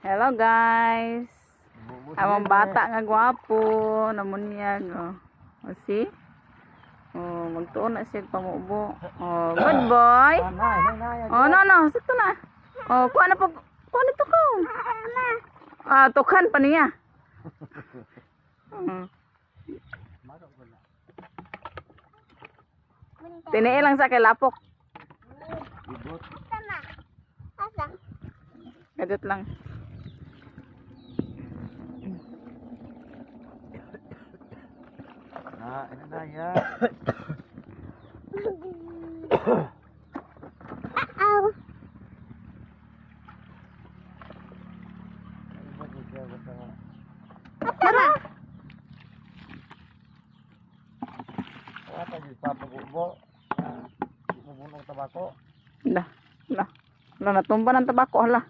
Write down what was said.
Hello guys. Among bata nga gwapo, namunyag. O see? Oh, magtuon na siya pamubo. Oh, good boy. Oh, no. Sito na. Oh, kuha na po. Kuha na to ko. Ah, tukan pa niya. Tiniil lang sa kay lapok. Gadot lang. Ano na ya? Tara. Apa di papagubo? Mubunong tabako. Dah. Natumba ng tabako hala.